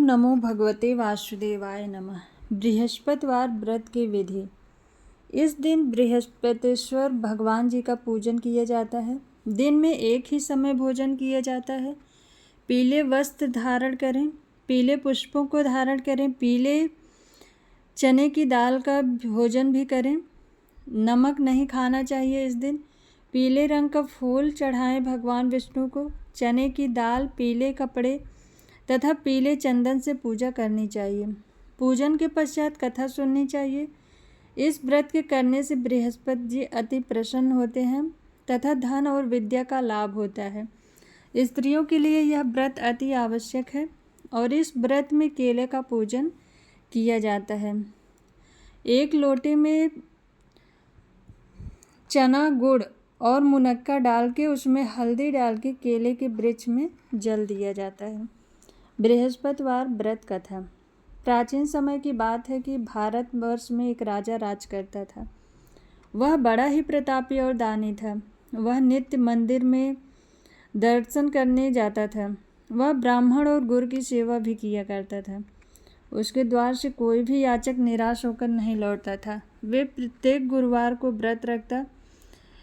नमो भगवते वासुदेवाय नमः। बृहस्पतिवार व्रत की विधि। इस दिन बृहस्पतिश्वर भगवान जी का पूजन किया जाता है। दिन में एक ही समय भोजन किया जाता है। पीले वस्त्र धारण करें, पीले पुष्पों को धारण करें, पीले चने की दाल का भोजन भी करें। नमक नहीं खाना चाहिए इस दिन। पीले रंग का फूल चढ़ाएं भगवान विष्णु को। चने की दाल, पीले कपड़े तथा पीले चंदन से पूजा करनी चाहिए। पूजन के पश्चात कथा सुननी चाहिए। इस व्रत के करने से बृहस्पति जी अति प्रसन्न होते हैं तथा धन और विद्या का लाभ होता है। स्त्रियों के लिए यह व्रत अति आवश्यक है और इस व्रत में केले का पूजन किया जाता है। एक लोटे में चना, गुड़ और मुनक्का डाल के उसमें हल्दी डाल के केले के वृक्ष में जल दिया जाता है। बृहस्पतिवार व्रत कथा। प्राचीन समय की बात है कि भारतवर्ष में एक राजा राज करता था। वह बड़ा ही प्रतापी और दानी था। वह नित्य मंदिर में दर्शन करने जाता था। वह ब्राह्मण और गुरु की सेवा भी किया करता था। उसके द्वार से कोई भी याचक निराश होकर नहीं लौटता था। वे प्रत्येक गुरुवार को व्रत रखता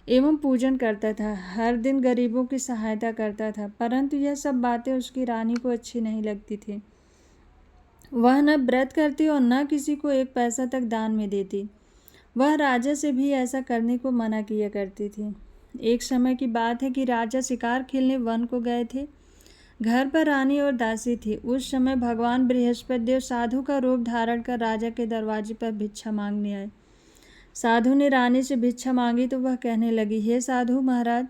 एवं पूजन करता था। हर दिन गरीबों की सहायता करता था, परंतु यह सब बातें उसकी रानी को अच्छी नहीं लगती थी। वह न व्रत करती और न किसी को एक पैसा तक दान में देती। वह राजा से भी ऐसा करने को मना किया करती थी। एक समय की बात है कि राजा शिकार खेलने वन को गए थे। घर पर रानी और दासी थी। उस समय भगवान बृहस्पति देव साधु का रूप धारण कर राजा के दरवाजे पर भिक्षा मांगने आए। साधु ने रानी से भिक्षा मांगी तो वह कहने लगी, हे साधु महाराज,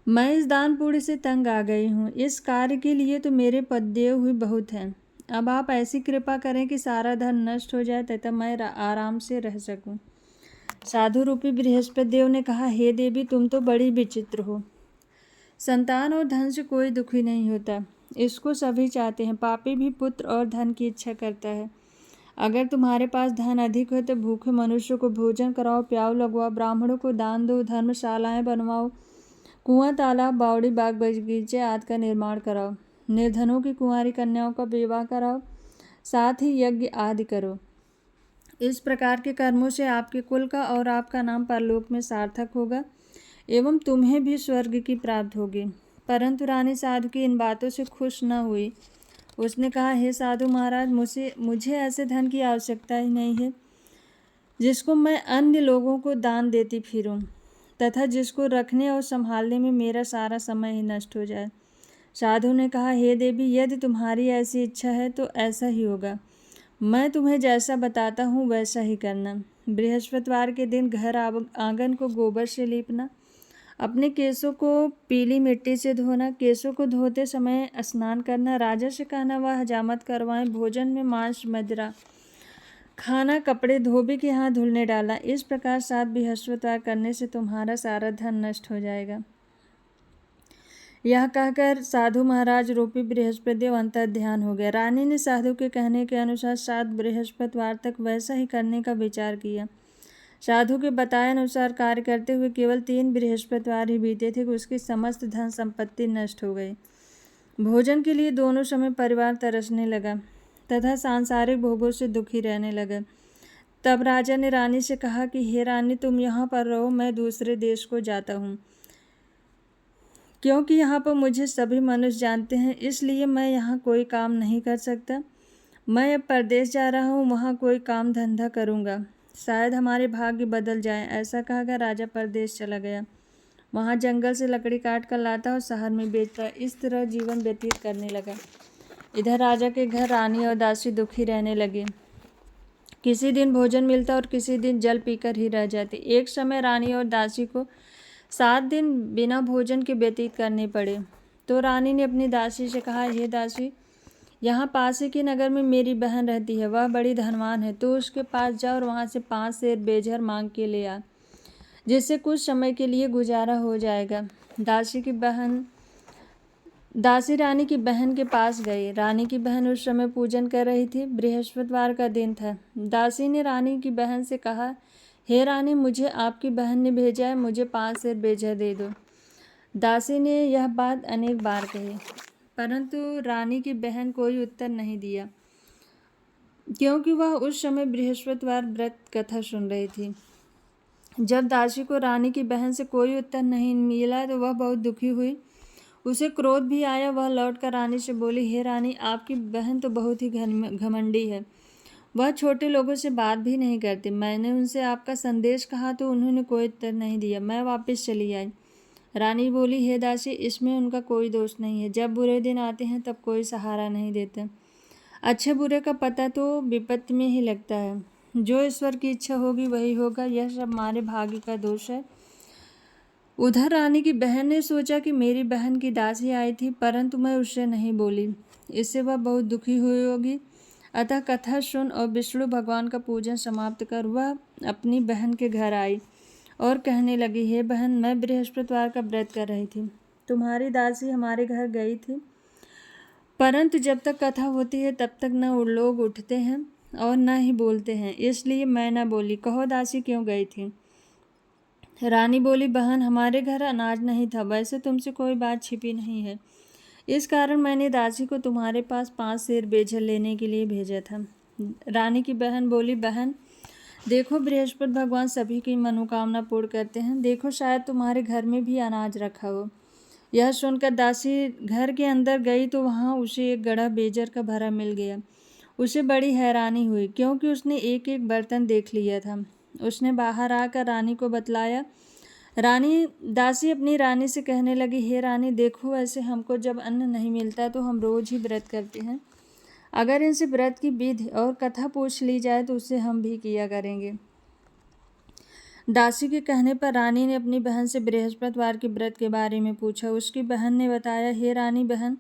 मैं इस दान पुण्य से तंग आ गई हूँ। इस कार्य के लिए तो मेरे पददेव हुए बहुत हैं। अब आप ऐसी कृपा करें कि सारा धन नष्ट हो जाए तथा मैं आराम से रह सकूं। साधु रूपी बृहस्पति देव ने कहा, हे देवी, तुम तो बड़ी विचित्र हो। संतान और धन से कोई दुखी नहीं होता, इसको सभी चाहते हैं। पापी भी पुत्र और धन की इच्छा करता है। अगर तुम्हारे पास धन अधिक हो तो भूखे मनुष्यों को भोजन कराओ, प्याऊ लगवाओ, ब्राह्मणों को दान दो, धर्मशालाएं बनवाओ, कुआं, तालाब, बावड़ी, बाग बगीचे आदि का निर्माण कराओ, निर्धनों की कुंवारी कन्याओं का विवाह कराओ, साथ ही यज्ञ आदि करो। इस प्रकार के कर्मों से आपके कुल का और आपका नाम परलोक में सार्थक होगा एवं तुम्हें भी स्वर्ग की प्राप्त होगी। परंतु रानी साधु की इन बातों से खुश न हुई। उसने कहा, हे साधु महाराज, मुझे ऐसे धन की आवश्यकता ही नहीं है जिसको मैं अन्य लोगों को दान देती फिरूं तथा जिसको रखने और संभालने में मेरा सारा समय ही नष्ट हो जाए। साधु ने कहा, हे देवी, यदि तुम्हारी ऐसी इच्छा है तो ऐसा ही होगा। मैं तुम्हें जैसा बताता हूँ वैसा ही करना। बृहस्पतिवार के दिन घर आंगन को गोबर से लीपना, अपने केसों को पीली मिट्टी से धोना, केसों को धोते समय स्नान करना, राजा से कहना वह हजामत करवाएं, भोजन में मांस मदिरा खाना, कपड़े धोबी के हाथ धुलने डाला। इस प्रकार 7 बृहस्पतिवार करने से तुम्हारा सारा धन नष्ट हो जाएगा। यह कहकर साधु महाराज रूपी बृहस्पति देव अंतर ध्यान हो गया। रानी ने साधु के कहने के अनुसार 7 बृहस्पतिवार तक वैसा ही करने का विचार किया। साधु के बताए अनुसार कार्य करते हुए केवल 3 बृहस्पतिवार ही बीते थे कि उसकी समस्त धन संपत्ति नष्ट हो गई। भोजन के लिए दोनों समय परिवार तरसने लगा तथा सांसारिक भोगों से दुखी रहने लगा। तब राजा ने रानी से कहा कि हे रानी, तुम यहाँ पर रहो, मैं दूसरे देश को जाता हूँ। क्योंकि यहाँ पर मुझे सभी मनुष्य जानते हैं, इसलिए मैं यहाँ कोई काम नहीं कर सकता। मैं अब परदेश जा रहा हूँ, वहाँ कोई काम धंधा करूँगा, शायद हमारे भाग्य बदल जाए। ऐसा कहकर राजा परदेश चला गया। वहाँ जंगल से लकड़ी काट कर लाता और शहर में बेचता। इस तरह जीवन व्यतीत करने लगा। इधर राजा के घर रानी और दासी दुखी रहने लगे। किसी दिन भोजन मिलता और किसी दिन जल पीकर ही रह जाते। एक समय रानी और दासी को 7 दिन बिना भोजन के व्यतीत करने पड़े। तो रानी ने अपनी दासी से कहा, हे दासी, यहाँ पास ही के नगर में मेरी बहन रहती है, वह बड़ी धनवान है। तो उसके पास जा और वहाँ से 5 सेर बेझर मांग के ले आ, जिससे कुछ समय के लिए गुजारा हो जाएगा। दासी रानी की बहन के पास गई। रानी की बहन उस समय पूजन कर रही थी। बृहस्पतिवार का दिन था। दासी ने रानी की बहन से कहा, हे रानी, मुझे आपकी बहन ने भेजा है, मुझे 5 सेर बेझर दे दो। दासी ने यह बात अनेक बार कही, परंतु रानी की बहन कोई उत्तर नहीं दिया, क्योंकि वह उस समय बृहस्पतिवार व्रत कथा सुन रही थी। जब दासी को रानी की बहन से कोई उत्तर नहीं मिला तो वह बहुत दुखी हुई। उसे क्रोध भी आया। वह लौटकर रानी से बोली, हे रानी, आपकी बहन तो बहुत ही घमंडी है। वह छोटे लोगों से बात भी नहीं करती। मैंने उनसे आपका संदेश कहा तो उन्होंने कोई उत्तर नहीं दिया। मैं वापस चली आई। रानी बोली, हे दासी, इसमें उनका कोई दोष नहीं है। जब बुरे दिन आते हैं तब कोई सहारा नहीं देते। अच्छे बुरे का पता तो विपत्ति में ही लगता है। जो ईश्वर की इच्छा होगी वही होगा। यह सब हमारे भाग्य का दोष है। उधर रानी की बहन ने सोचा कि मेरी बहन की दासी आई थी, परंतु मैं उससे नहीं बोली। इससे वह बहुत दुखी हुई होगी। अतः कथा सुन और विष्णु भगवान का पूजन समाप्त कर वह अपनी बहन के घर आई और कहने लगी, हे बहन, मैं बृहस्पतिवार का व्रत कर रही थी। तुम्हारी दासी हमारे घर गई थी, परंतु जब तक कथा होती है तब तक न लोग उठते हैं और न ही बोलते हैं, इसलिए मैं न बोली। कहो दासी क्यों गई थी? रानी बोली, बहन, हमारे घर अनाज नहीं था। वैसे तुमसे कोई बात छिपी नहीं है, इस कारण मैंने दासी को तुम्हारे पास 5 सेर बेजल लेने के लिए भेजा था। रानी की बहन बोली, बहन देखो, बृहस्पति भगवान सभी की मनोकामना पूर्ण करते हैं। देखो, शायद तुम्हारे घर में भी अनाज रखा हो। यह सुनकर दासी घर के अंदर गई तो वहाँ उसे एक गड़ा बेजर का भरा मिल गया। उसे बड़ी हैरानी हुई, क्योंकि उसने एक एक बर्तन देख लिया था। उसने बाहर आकर रानी को बतलाया। दासी अपनी रानी से कहने लगी, हे रानी, देखो, ऐसे हमको जब अन्न नहीं मिलता तो हम रोज ही व्रत करते हैं। अगर इनसे व्रत की विधि और कथा पूछ ली जाए तो उसे हम भी किया करेंगे। दासी के कहने पर रानी ने अपनी बहन से बृहस्पतिवार के व्रत के बारे में पूछा। उसकी बहन ने बताया, हे रानी बहन,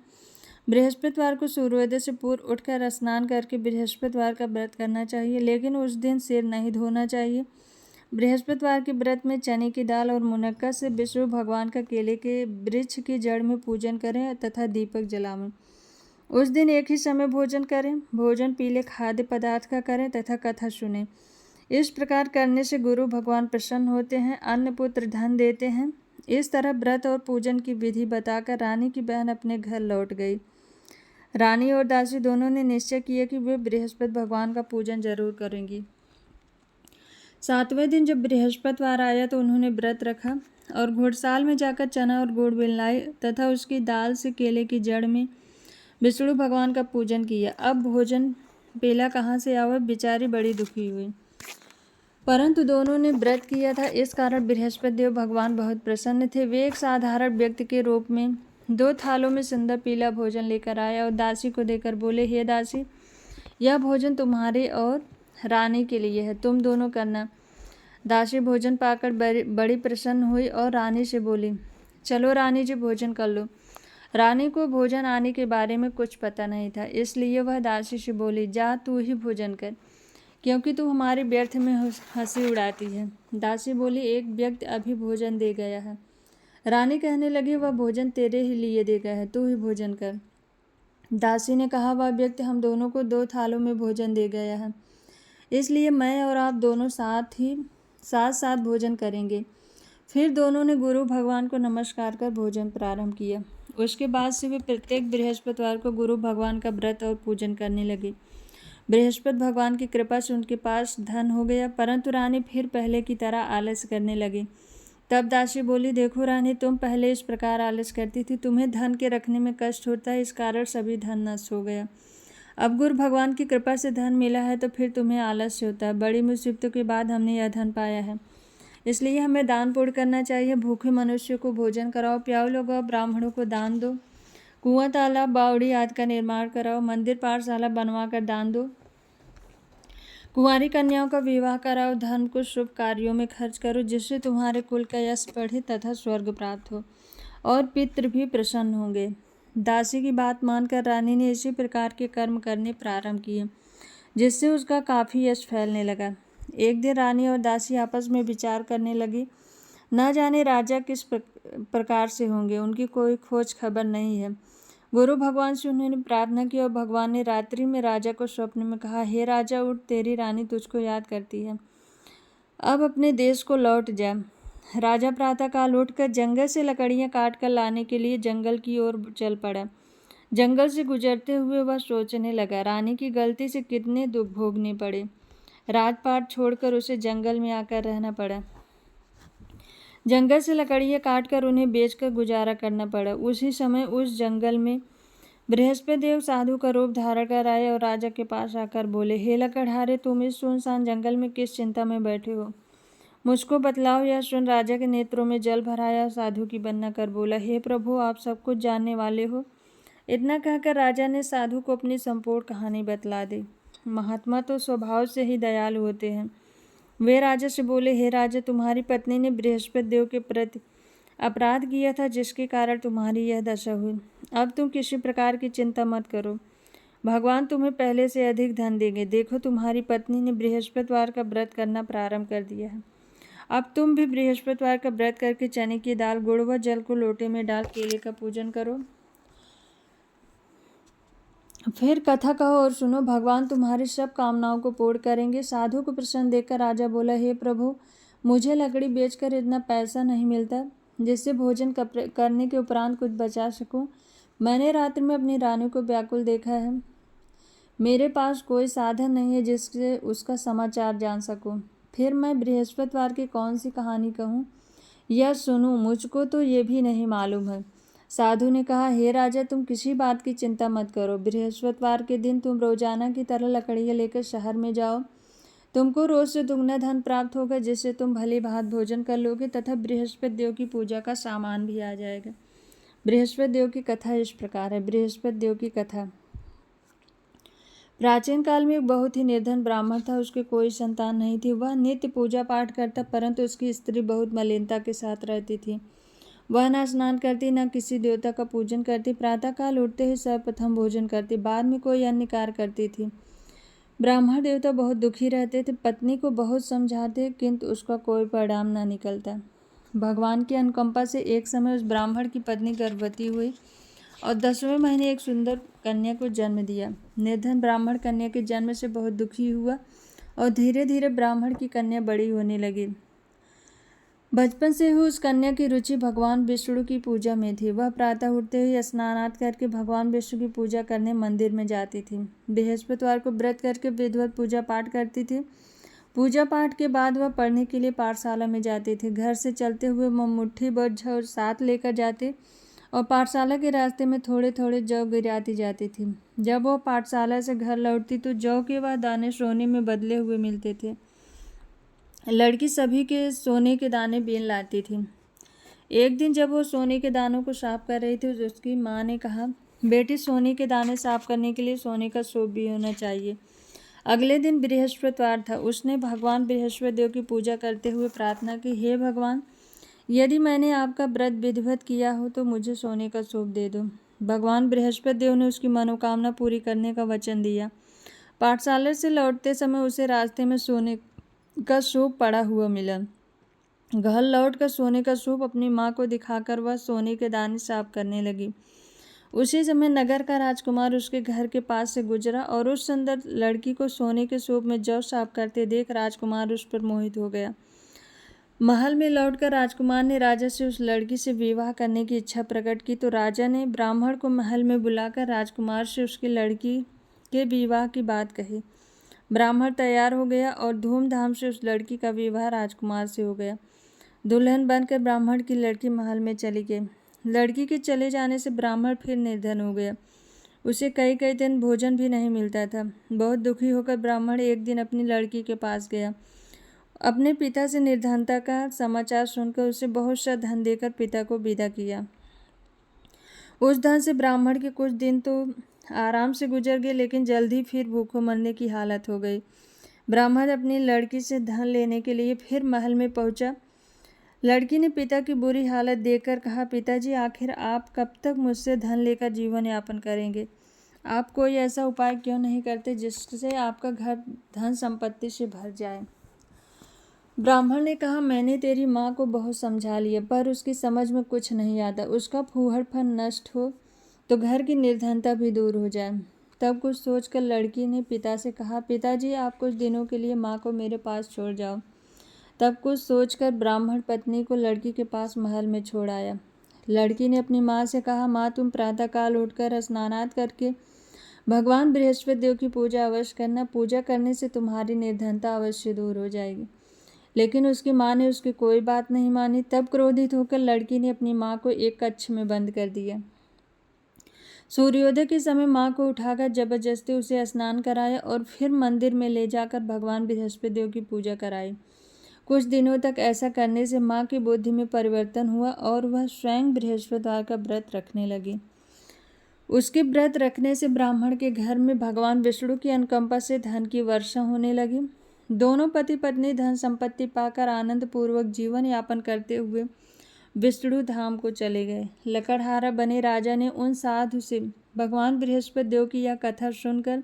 बृहस्पतिवार को सूर्योदय से पूर्व उठकर स्नान करके बृहस्पतिवार का व्रत करना चाहिए, लेकिन उस दिन सिर नहीं धोना चाहिए। बृहस्पतिवार के व्रत में चने की दाल और मुनक्का से विष्णु भगवान का केले के वृक्ष की जड़ में पूजन करें तथा दीपक जलावें। उस दिन एक ही समय भोजन करें। भोजन पीले खाद्य पदार्थ का करें तथा कथा सुनें। इस प्रकार करने से गुरु भगवान प्रसन्न होते हैं, अन्न पुत्र धन देते हैं। इस तरह व्रत और पूजन की विधि बताकर रानी की बहन अपने घर लौट गई। रानी और दासी दोनों ने निश्चय किया कि वे बृहस्पति भगवान का पूजन जरूर करेंगी। 7वें दिन जब बृहस्पतिवार आया तो उन्होंने व्रत रखा और घुड़साल में जाकर चना और गुड़ मिलाए तथा उसकी दाल से केले की जड़ में विष्णु भगवान का पूजन किया। अब भोजन पेला कहाँ से आवा? बेचारी बड़ी दुखी हुई, परंतु दोनों ने व्रत किया था, इस कारण बृहस्पति देव भगवान बहुत प्रसन्न थे। वे एक साधारण व्यक्ति के रूप में 2 थालों में सुंदर पीला भोजन लेकर आया और दासी को देकर बोले, हे दासी, यह भोजन तुम्हारे और रानी के लिए है, तुम दोनों करना। दासी भोजन पाकर बड़ी प्रसन्न हुई और रानी से बोली, चलो रानी जी, भोजन कर लो। रानी को भोजन आने के बारे में कुछ पता नहीं था, इसलिए वह दासी से बोली, जा तू ही भोजन कर, क्योंकि तू हमारे व्यर्थ में हंसी उड़ाती है। दासी बोली, एक व्यक्ति अभी भोजन दे गया है। रानी कहने लगी, वह भोजन तेरे ही लिए दे गया है, तू ही भोजन कर। दासी ने कहा, वह व्यक्ति हम दोनों को 2 थालों में भोजन दे गया है, इसलिए मैं और आप दोनों साथ साथ भोजन करेंगे। फिर दोनों ने गुरु भगवान को नमस्कार कर भोजन प्रारंभ किया। उसके बाद से वे प्रत्येक बृहस्पतिवार को गुरु भगवान का व्रत और पूजन करने लगे। बृहस्पति भगवान की कृपा से उनके पास धन हो गया, परंतु रानी फिर पहले की तरह आलस करने लगी। तब दासी बोली, देखो रानी, तुम पहले इस प्रकार आलस करती थी, तुम्हें धन के रखने में कष्ट होता है, इस कारण सभी धन नष्ट हो गया। अब गुरु भगवान की कृपा से धन मिला है तो फिर तुम्हें आलस्य होता है। बड़ी मुसीबतों के बाद हमने यह धन पाया है, इसलिए हमें दान पुण्य करना चाहिए। भूखे मनुष्य को भोजन कराओ, प्याऊ लगाओ, ब्राह्मणों को दान दो, कुआं तालाब बावड़ी आदि का निर्माण कराओ, मंदिर पाठशाला बनवा कर दान दो, कुंवारी कन्याओं का विवाह कराओ, धन को शुभ कार्यों में खर्च करो, जिससे तुम्हारे कुल का यश बढ़े तथा स्वर्ग प्राप्त हो और पितृ भी प्रसन्न होंगे। दासी की बात मानकर रानी ने इसी प्रकार के कर्म करने प्रारंभ किए, जिससे उसका काफ़ी यश फैलने लगा। एक दिन रानी और दासी आपस में विचार करने लगी, न जाने राजा किस प्रकार से होंगे, उनकी कोई खोज खबर नहीं है। गुरु भगवान से उन्होंने प्रार्थना की और भगवान ने रात्रि में राजा को स्वप्न में कहा, हे राजा, उठ, तेरी रानी तुझको याद करती है, अब अपने देश को लौट जा। राजा प्रातःकाल उठकर जंगल से लकड़ियां काट कर लाने के लिए जंगल की ओर चल पड़ा। जंगल से गुजरते हुए वह सोचने लगा, रानी की गलती से कितने दुख भोगने पड़े। राजपाट छोड़कर उसे जंगल में आकर रहना पड़ा। जंगल से लकड़ियाँ काटकर उन्हें बेचकर गुजारा करना पड़ा। उसी समय उस जंगल में बृहस्पति देव साधु का रूप धारण कर आए और राजा के पास आकर बोले, हे लकड़हारे, तुम इस सुनसान जंगल में किस चिंता में बैठे हो? मुझको बतलाओ। यह सुन राजा के नेत्रों में जल भराया। साधु की वंदना कर बोला, हे प्रभु, आप सब कुछ जानने वाले हो। इतना कहकर राजा ने साधु को अपनी संपूर्ण कहानी बतला दी। महात्मा तो स्वभाव से ही दयालु होते हैं। वे राजा से बोले, हे राजा, तुम्हारी पत्नी ने बृहस्पति देव के प्रति अपराध किया था, जिसके कारण तुम्हारी यह दशा हुई। अब तुम किसी प्रकार की चिंता मत करो, भगवान तुम्हें पहले से अधिक धन देंगे। देखो, तुम्हारी पत्नी ने बृहस्पतिवार का व्रत करना प्रारंभ कर दिया है। अब तुम भी बृहस्पतिवार का व्रत करके चने की दाल, गुड़ व जल को लोटे में डाल केले का पूजन करो। फिर कथा कहो और सुनो, भगवान तुम्हारी सब कामनाओं को पूर्ण करेंगे। साधु को प्रसन्न देखकर राजा बोला, हे प्रभु, मुझे लकड़ी बेचकर इतना पैसा नहीं मिलता जिससे भोजन करने के उपरांत कुछ बचा सकूं। मैंने रात्रि में अपनी रानी को व्याकुल देखा है। मेरे पास कोई साधन नहीं है जिससे उसका समाचार जान सकूं। फिर मैं बृहस्पतिवार की कौन सी कहानी कहूँ या सुनूं, मुझको तो ये भी नहीं मालूम है। साधु ने कहा, हे राजा, तुम किसी बात की चिंता मत करो। बृहस्पतिवार के दिन तुम रोजाना की तरह लकड़ियाँ लेकर शहर में जाओ। तुमको रोज से दुगना धन प्राप्त होगा, जिससे तुम भली भांत भोजन कर लोगे तथा बृहस्पति देव की पूजा का सामान भी आ जाएगा। बृहस्पति देव की कथा इस प्रकार है। बृहस्पति देव की कथा। प्राचीन काल में एक बहुत ही निर्धन ब्राह्मण था। उसके कोई संतान नहीं थी। वह नित्य पूजा पाठ करता, परंतु उसकी स्त्री बहुत मलिनता के साथ रहती थी। वह न स्नान करती, न किसी देवता का पूजन करती। प्रातःकाल उठते ही सर्वप्रथम भोजन करती, बाद में कोई अन्य कार्य करती थी। ब्राह्मण देवता बहुत दुखी रहते थे। पत्नी को बहुत समझाते, किंतु उसका कोई परिणाम न निकलता। भगवान की अनुकंपा से एक समय उस ब्राह्मण की पत्नी गर्भवती हुई और 10वें महीने एक सुंदर कन्या को जन्म दिया। निर्धन ब्राह्मण कन्या के जन्म से बहुत दुखी हुआ और धीरे धीरे ब्राह्मण की कन्या बड़ी होने लगी। बचपन से ही उस कन्या की रुचि भगवान विष्णु की पूजा में थी। वह प्रातः उठते ही स्नानादि करके भगवान विष्णु की पूजा करने मंदिर में जाती थी। बृहस्पतिवार को व्रत करके विधिवत पूजा पाठ करती थी। पूजा पाठ के बाद वह पढ़ने के लिए पाठशाला में जाती थी। घर से चलते हुए वह मुट्ठी भर जौ साथ लेकर जाती और पाठशाला के रास्ते में थोड़े थोड़े जौ गिराती जाती थी। जब वह पाठशाला से घर लौटती तो जौ के वह दाने सोने में बदले हुए मिलते थे। लड़की सभी के सोने के दाने बीन लाती थी। एक दिन जब वो सोने के दानों को साफ कर रही थी तो उसकी माँ ने कहा, बेटी, सोने के दाने साफ करने के लिए सोने का सूप भी होना चाहिए। अगले दिन बृहस्पतिवार था। उसने भगवान बृहस्पति देव की पूजा करते हुए प्रार्थना की, हे भगवान, यदि मैंने आपका व्रत विधिवत किया हो तो मुझे सोने का सूप दे दो। भगवान बृहस्पति देव ने उसकी मनोकामना पूरी करने का वचन दिया। पाठशाला से लौटते समय उसे रास्ते में सोने का सूप पड़ा हुआ मिला। घर लौटकर सोने का सूप अपनी माँ को दिखाकर वह सोने के दाने साफ करने लगी। उसी समय नगर का राजकुमार उसके घर के पास से गुजरा और उस सुंदर लड़की को सोने के सूप में जौ साफ करते देख राजकुमार उस पर मोहित हो गया। महल में लौटकर राजकुमार ने राजा से उस लड़की से विवाह करने की इच्छा प्रकट की तो राजा ने ब्राह्मण को महल में बुलाकर राजकुमार से उसकी लड़की के विवाह की बात कही। ब्राह्मण तैयार हो गया और धूमधाम से उस लड़की का विवाह राजकुमार से हो गया। दुल्हन बनकर ब्राह्मण की लड़की महल में चली गई। लड़की के चले जाने से ब्राह्मण फिर निर्धन हो गया। उसे कई कई दिन भोजन भी नहीं मिलता था। बहुत दुखी होकर ब्राह्मण एक दिन अपनी लड़की के पास गया। अपने पिता से निर्धनता का समाचार सुनकर उसे बहुत सा धन देकर पिता को विदा किया। उस धन से ब्राह्मण के कुछ दिन तो आराम से गुजर गए, लेकिन जल्द ही फिर भूखों मरने की हालत हो गई। ब्राह्मण अपनी लड़की से धन लेने के लिए फिर महल में पहुंचा। लड़की ने पिता की बुरी हालत देखकर कहा, पिताजी, आखिर आप कब तक मुझसे धन लेकर जीवन यापन करेंगे? आप कोई ऐसा उपाय क्यों नहीं करते जिससे आपका घर धन संपत्ति से भर जाए? ब्राह्मण ने कहा, मैंने तेरी माँ को बहुत समझा लिया, पर उसकी समझ में कुछ नहीं आता। उसका फूहड़पन नष्ट हो तो घर की निर्धनता भी दूर हो जाए। तब कुछ सोचकर लड़की ने पिता से कहा, पिताजी, आप कुछ दिनों के लिए माँ को मेरे पास छोड़ जाओ। तब कुछ सोचकर ब्राह्मण पत्नी को लड़की के पास महल में छोड़ आया। लड़की ने अपनी माँ से कहा, माँ तुम प्रातःकाल उठकर स्नानात करके भगवान बृहस्पति देव की पूजा अवश्य करना। पूजा करने से तुम्हारी निर्धनता अवश्य दूर हो जाएगी। लेकिन उसकी माँ ने उसकी कोई बात नहीं मानी। तब क्रोधित होकर लड़की ने अपनी माँ को एक कक्ष में बंद कर दिया। सूर्योदय के समय माँ को उठाकर जबरदस्ती उसे स्नान कराया और फिर मंदिर में ले जाकर भगवान बृहस्पति देव की पूजा कराई। कुछ दिनों तक ऐसा करने से माँ की बुद्धि में परिवर्तन हुआ और वह स्वयं बृहस्पतिवार का व्रत रखने लगी। उसके व्रत रखने से ब्राह्मण के घर में भगवान विष्णु की अनुकंपा से धन की वर्षा होने लगी। दोनों पति पत्नी धन संपत्ति पाकर आनंद पूर्वक जीवन यापन करते हुए विष्णु धाम को चले गए। लकड़हारा बने राजा ने उन साधु से भगवान बृहस्पति देव की यह कथा सुनकर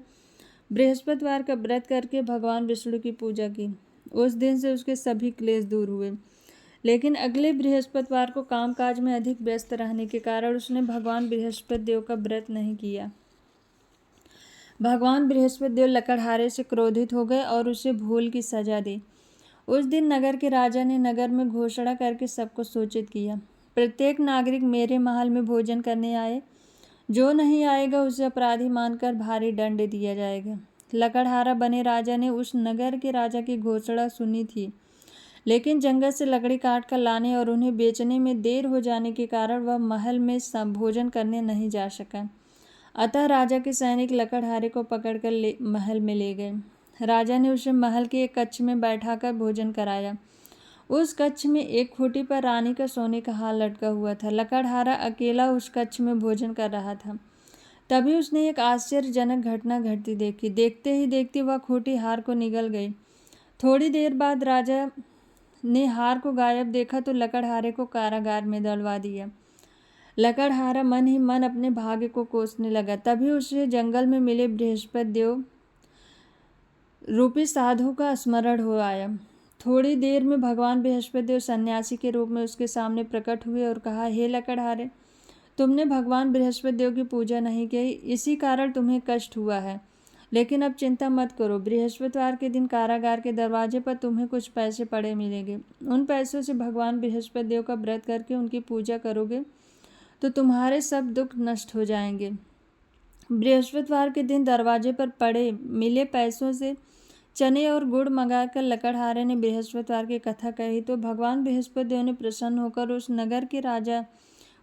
बृहस्पतिवार का व्रत करके भगवान विष्णु की पूजा की। उस दिन से उसके सभी क्लेश दूर हुए। लेकिन अगले बृहस्पतिवार को कामकाज में अधिक व्यस्त रहने के कारण उसने भगवान बृहस्पति देव का व्रत नहीं किया। भगवान बृहस्पति देव लकड़हारे से क्रोधित हो गए और उसे भूल की सजा दी। उस दिन नगर के राजा ने नगर में घोषणा करके सबको सूचित किया, प्रत्येक नागरिक मेरे महल में भोजन करने आए। जो नहीं आएगा उसे अपराधी मानकर भारी दंड दिया जाएगा। लकड़हारा बने राजा ने उस नगर के राजा की घोषणा सुनी थी, लेकिन जंगल से लकड़ी काट कर लाने और उन्हें बेचने में देर हो जाने के कारण वह महल में भोजन करने नहीं जा सका। अतः राजा के सैनिक लकड़हारे को पकड़कर महल में ले गए। राजा ने उसे महल के एक कक्ष में बैठाकर भोजन कराया। उस कक्ष में एक खूंटी पर रानी का सोने का हार लटका हुआ था। लकड़हारा अकेला उस कक्ष में भोजन कर रहा था। तभी उसने एक आश्चर्यजनक घटना घटती देखी। देखते ही देखते वह खूंटी हार को निगल गई। थोड़ी देर बाद राजा ने हार को गायब देखा तो लकड़हारे को कारागार में डलवा दिया। लकड़हारा मन ही मन अपने भाग्य को कोसने लगा। तभी उसे जंगल में मिले बृहस्पति देव रूपी साधु का स्मरण हो आया। थोड़ी देर में भगवान बृहस्पति देव सन्यासी के रूप में उसके सामने प्रकट हुए और कहा, हे लकड़हारे, तुमने भगवान बृहस्पति देव की पूजा नहीं की, इसी कारण तुम्हें कष्ट हुआ है। लेकिन अब चिंता मत करो, बृहस्पतिवार के दिन कारागार के दरवाजे पर तुम्हें कुछ पैसे पड़े मिलेंगे। उन पैसों से भगवान बृहस्पति देव का व्रत करके उनकी पूजा करोगे तो तुम्हारे सब दुख नष्ट हो जाएंगे। बृहस्पतिवार के दिन दरवाजे पर पड़े मिले पैसों से चने और गुड़ मंगाकर लकड़हारे ने बृहस्पतिवार की कथा कही तो भगवान बृहस्पति देव ने प्रसन्न होकर उस नगर के राजा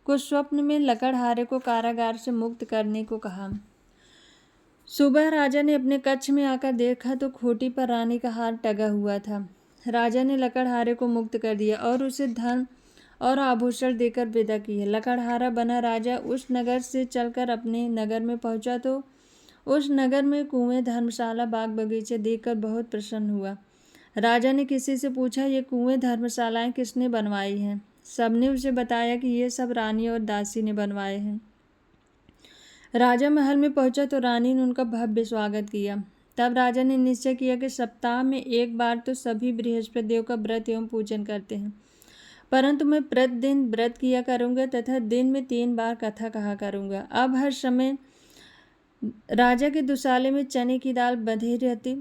को स्वप्न में लकड़हारे को कारागार से मुक्त करने को कहा। सुबह राजा ने अपने कक्ष में आकर देखा तो खूंटी पर रानी का हार टंगा हुआ था। राजा ने लकड़हारे को मुक्त कर दिया और उसे धन और आभूषण देकर विदा किया। लकड़हारा बना राजा उस नगर से चलकर अपने नगर में पहुंचा तो उस नगर में कुएं, धर्मशाला, बाग बगीचे देखकर बहुत प्रसन्न हुआ। राजा ने किसी से पूछा, ये कुएं, धर्मशालाएं किसने बनवाई हैं? सबने उसे बताया कि ये सब रानी और दासी ने बनवाए हैं। राजा महल में पहुंचा तो रानी ने उनका भव्य स्वागत किया। तब राजा ने निश्चय किया कि सप्ताह में एक बार तो सभी बृहस्पति देव का व्रत एवं पूजन करते हैं, परंतु मैं प्रतिदिन व्रत किया करूंगा तथा दिन में 3 बार कथा कहा करूंगा। अब हर समय राजा के दुसाले में चने की दाल बंधी रहती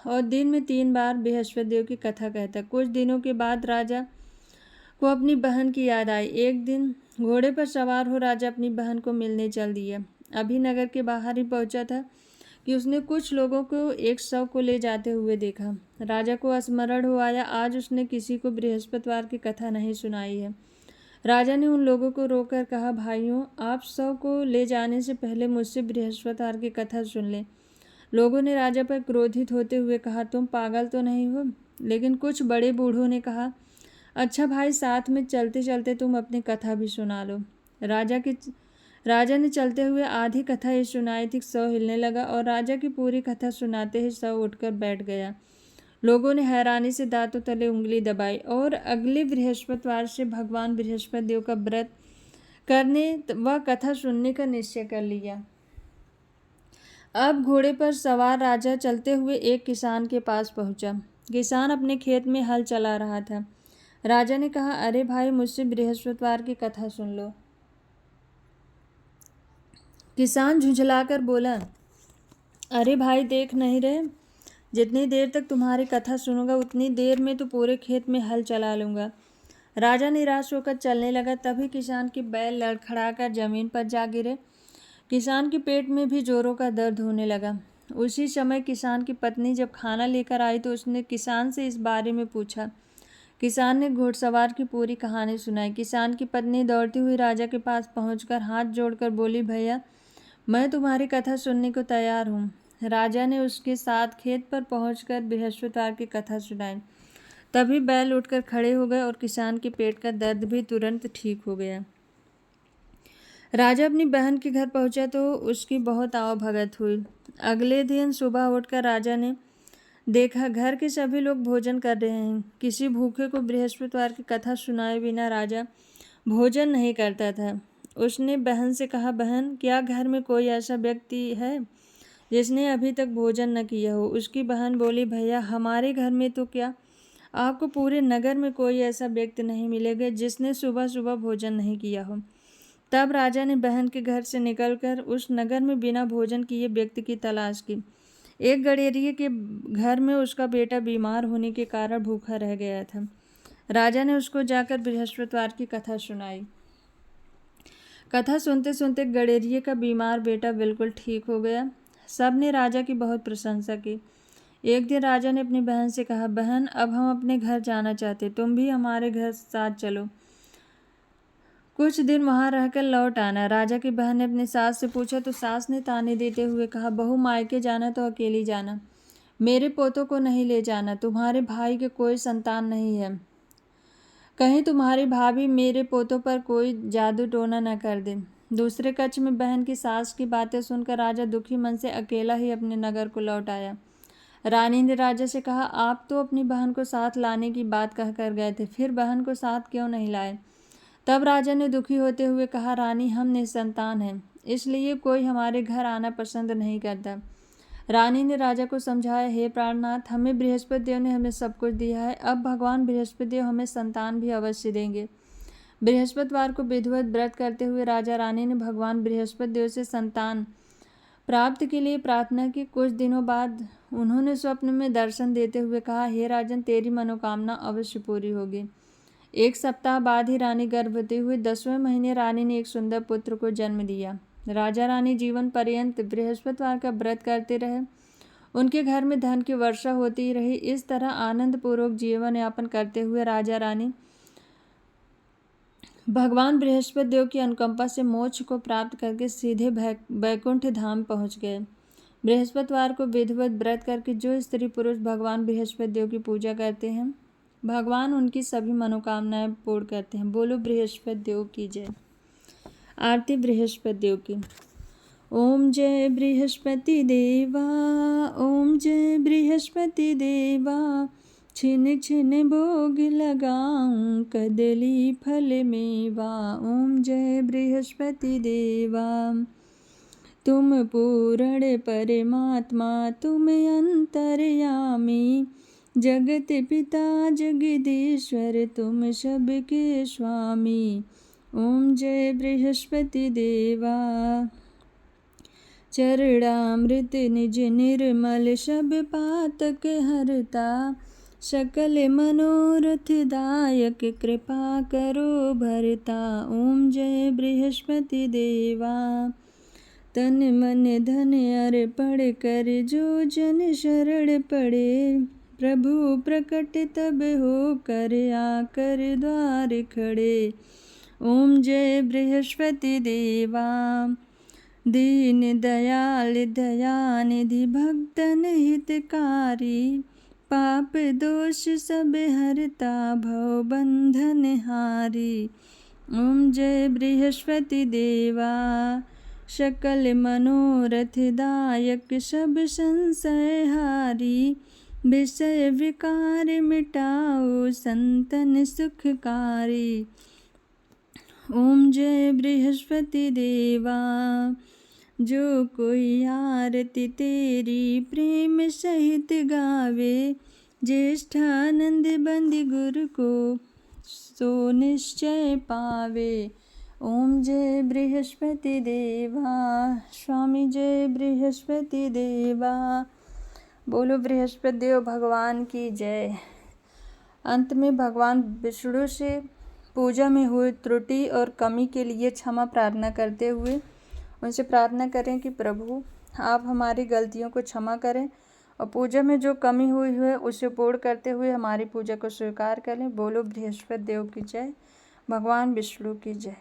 और दिन में 3 बार बृहस्पति देव की कथा कहता। कुछ दिनों के बाद राजा को अपनी बहन की याद आई। एक दिन घोड़े पर सवार हो राजा अपनी बहन को मिलने चल दिया। अभी नगर के बाहर ही पहुंचा था कि उसने कुछ लोगों को एक शव को ले जाते हुए देखा। राजा को स्मरण हो आया, आज उसने किसी को बृहस्पतिवार की कथा नहीं सुनाई है। राजा ने उन लोगों को रोककर कहा, भाइयों, आप शव को ले जाने से पहले मुझसे बृहस्पतिवार की कथा सुन लें। लोगों ने राजा पर क्रोधित होते हुए कहा, तुम पागल तो नहीं हो? लेकिन कुछ बड़े बूढ़ों ने कहा, अच्छा भाई, साथ में चलते चलते तुम अपनी कथा भी सुना लो। राजा ने चलते हुए आधी कथा ही सुनाई थी, शव हिलने लगा और राजा की पूरी कथा सुनाते ही शव उठकर बैठ गया। लोगों ने हैरानी से दांतों तले उंगली दबाई और अगले बृहस्पतिवार से भगवान बृहस्पति देव का व्रत करने व कथा सुनने का निश्चय कर लिया। अब घोड़े पर सवार राजा चलते हुए एक किसान के पास पहुंचा। किसान अपने खेत में हल चला रहा था। राजा ने कहा, अरे भाई, मुझसे बृहस्पतिवार की कथा सुन लो। किसान झुंझलाकर बोला, अरे भाई, देख नहीं रहे, जितनी देर तक तुम्हारी कथा सुनूंगा उतनी देर में तो पूरे खेत में हल चला लूँगा। राजा निराश होकर चलने लगा। तभी किसान की बैल लड़खड़ाकर जमीन पर जा गिरे। किसान के पेट में भी जोरों का दर्द होने लगा। उसी समय किसान की पत्नी जब खाना लेकर आई तो उसने किसान से इस बारे में पूछा। किसान ने घुड़सवार की पूरी कहानी सुनाई। किसान की पत्नी दौड़ती हुई राजा के पास पहुंचकर हाथ जोड़कर बोली, भैया, मैं तुम्हारी कथा सुनने को तैयार हूँ। राजा ने उसके साथ खेत पर पहुंचकर बृहस्पतिवार की कथा सुनाई। तभी बैल उठकर खड़े हो गए और किसान के पेट का दर्द भी तुरंत ठीक हो गया। राजा अपनी बहन के घर पहुंचा तो उसकी बहुत आवभगत हुई। अगले दिन सुबह उठकर राजा ने देखा घर के सभी लोग भोजन कर रहे हैं। किसी भूखे को बृहस्पतिवार की कथा सुनाए बिना राजा भोजन नहीं करता था। उसने बहन से कहा, बहन, क्या घर में कोई ऐसा व्यक्ति है जिसने अभी तक भोजन न किया हो? उसकी बहन बोली, भैया, हमारे घर में तो क्या, आपको पूरे नगर में कोई ऐसा व्यक्ति नहीं मिलेगा जिसने सुबह सुबह भोजन नहीं किया हो। तब राजा ने बहन के घर से निकलकर उस नगर में बिना भोजन किए व्यक्ति की तलाश की। एक गडेरिये के घर में उसका बेटा बीमार होने के कारण भूखा रह गया था। राजा ने उसको जाकर बृहस्पतिवार की कथा सुनाई। कथा सुनते सुनते गडेरिये का बीमार बेटा बिल्कुल ठीक हो गया। सब ने राजा की बहुत प्रशंसा की। एक दिन राजा ने अपनी बहन से कहा, बहन, अब हम अपने घर जाना चाहते, तुम भी हमारे घर साथ चलो, कुछ दिन वहां रहकर लौट आना। राजा की बहन ने अपनी सास से पूछा तो सास ने ताने देते हुए कहा, बहू, मायके जाना तो अकेली जाना, मेरे पोतों को नहीं ले जाना। तुम्हारे भाई के कोई संतान नहीं है, कहीं तुम्हारी भाभी मेरे पोतों पर कोई जादू टोना न कर दे। दूसरे कक्ष में बहन की सास की बातें सुनकर राजा दुखी मन से अकेला ही अपने नगर को लौट आया। रानी ने राजा से कहा, आप तो अपनी बहन को साथ लाने की बात कहकर गए थे, फिर बहन को साथ क्यों नहीं लाए? तब राजा ने दुखी होते हुए कहा, रानी, हम निसंतान हैं, इसलिए कोई हमारे घर आना पसंद नहीं करता। रानी ने राजा को समझाया, हे प्राणनाथ, हमें बृहस्पति देव ने हमें सब कुछ दिया है, अब भगवान बृहस्पति देव हमें संतान भी अवश्य देंगे। बृहस्पतिवार को विधिवत व्रत करते हुए राजा रानी ने भगवान बृहस्पति देव से संतान प्राप्त के लिए प्रार्थना की। कुछ दिनों बाद उन्होंने स्वप्न में दर्शन देते हुए कहा, हे राजन, तेरी मनोकामना अवश्य पूरी होगी। एक सप्ताह बाद ही रानी गर्भवती हुई। 10वें महीने रानी ने एक सुंदर पुत्र को जन्म दिया। राजा रानी जीवन पर्यंत बृहस्पतिवार का व्रत करते रहे। उनके घर में धन की वर्षा होती रही। इस तरह आनंद पूर्वक जीवन यापन करते हुए राजा रानी भगवान बृहस्पति देव की अनुकंपा से मोक्ष को प्राप्त करके सीधे वैकुंठ धाम पहुंच गए। बृहस्पतिवार को विधिवत व्रत करके जो स्त्री पुरुष भगवान बृहस्पति देव की पूजा करते हैं, भगवान उनकी सभी मनोकामनाएं पूर्ण करते हैं। बोलो बृहस्पति देव की जय। आरती बृहस्पति देव की। ओम जय बृहस्पति देवा, ओम जय बृहस्पति देवा, छिन छिन भोग लगाऊं कदली फल मेवा। ओम जय बृहस्पति देवा, तुम पूर्ण परमात्मा, तुम अंतर्यामी, जगत पिता जगदीश्वर, तुम सबके स्वामी। ओम जय बृहस्पति देवा, चरणामृत निज निर्मल, सब पातक हरता, सकल मनोरथ दायक, कृपा करो भरता। ओम जय बृहस्पति देवा, तन मन धन अर्पण कर, जो जन शरण पड़े, प्रभु प्रकट तब हो कर, आकर द्वार खड़े। ओम जय बृहस्पति देवा, दीन दयाल दयानिधि, भक्तन हितकारी, पाप दोष सब हरता, भव बंधन हारी। ओम जय बृहस्पति देवा, सकल मनोरथ दायक, सब संशय हारी, विषय विकार मिटाओ, संतन सुखकारी। ओम जय बृहस्पति देवा, जो कोई आरती तेरी प्रेम सहित गावे, ज्येष्ठानंद बंदी गुरु को सो निश्चय पावे। ओम जय बृहस्पति देवा, स्वामी जय बृहस्पति देवा। बोलो बृहस्पति देव भगवान की जय। अंत में भगवान विष्णु से पूजा में हुई त्रुटि और कमी के लिए क्षमा प्रार्थना करते हुए उनसे प्रार्थना करें कि प्रभु आप हमारी गलतियों को क्षमा करें और पूजा में जो कमी हुई है उसे पूर्ण करते हुए हमारी पूजा को स्वीकार करें। बोलो बृहस्पति देव की जय, भगवान विष्णु की जय।